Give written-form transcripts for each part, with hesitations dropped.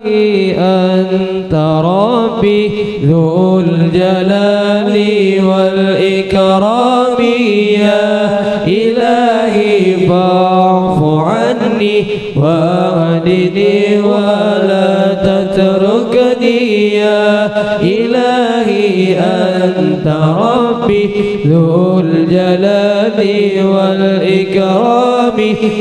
أنت ربي ذو الجلال والإكرام يا إلهي فاعف عني واهدني ولا تتركني يا إلهي أنت ربي ذو الجلال والإكرام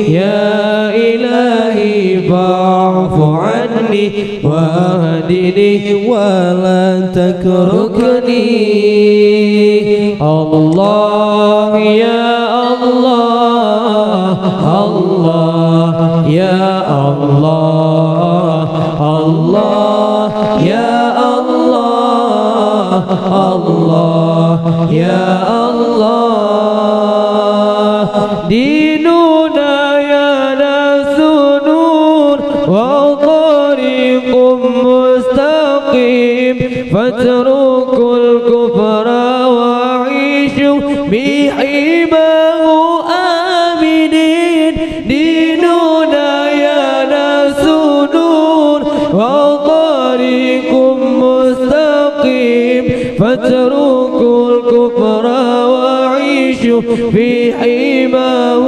يا إلهي فاعف عني واهدني ولا تتركني. الله يا الله الله يا الله الله يا الله الله يا الله. ديننا يا ناس نور وطريق مستقيم فاتركوا الكفر وعيشوا بحماه آمنين. ديننا يا ناس نور وطريق مستقيم فاتركوا الكفر وعيشوا بحماه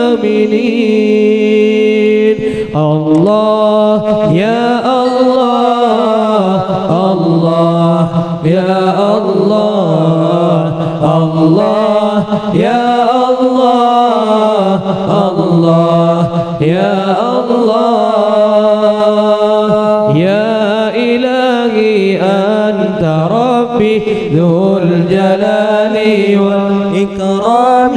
آمنين. الله يا الله الله يا الله الله يا الله الله يا الله. يا إلهي أنت ربي ذو الجلال والإكرام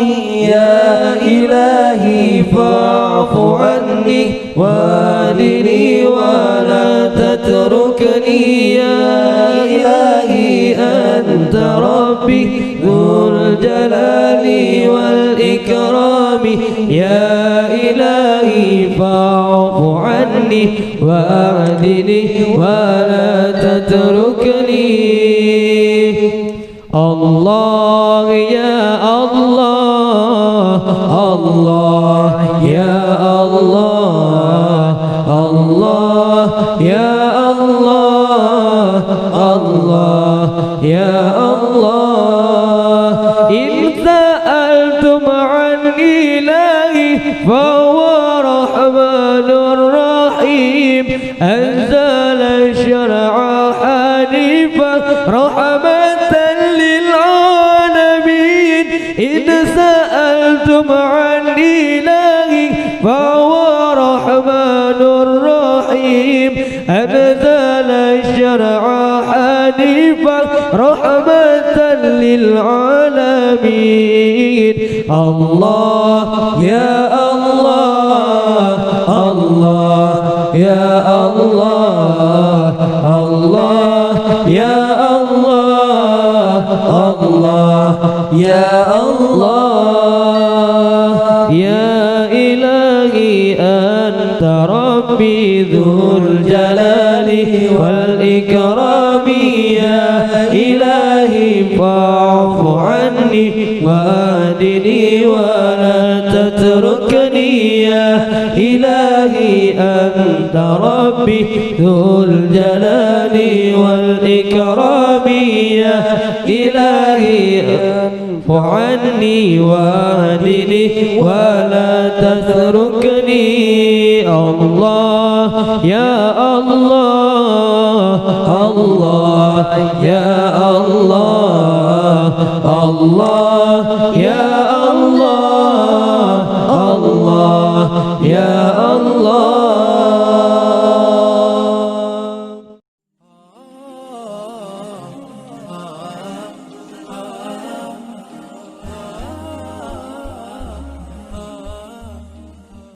يا إلهي فاعف عني واهدني ولا تتركني يا إلهي أنت ربي ذو الجلال والإكرام يا إلهي فاعف عني واهدني ولا تتركني. الله يا الله الله يا الله الله يا الله الله يا الله. إن سألتم عن إلهي فهو رحمن رحيم أنزل الشرع حنيفا رحمة للعالمين. إن سألتم عن إلهي فهو رحمن رحيم أنزل الشرع حنيفا رحمة للعالمين. الله يا الله الله يا الله الله يا الله الله يا الله. يا إلهي أنت ربي ذو الجلال والإكرام يا إلهي فاعف عني واهدني ولا تتركني يا إلهي أنت ربي ذو الجلال والإكرام يا إلهي فاعف عني واهدني ولا تتركني. الله يا الله الله يا الله الله يا الله الله يا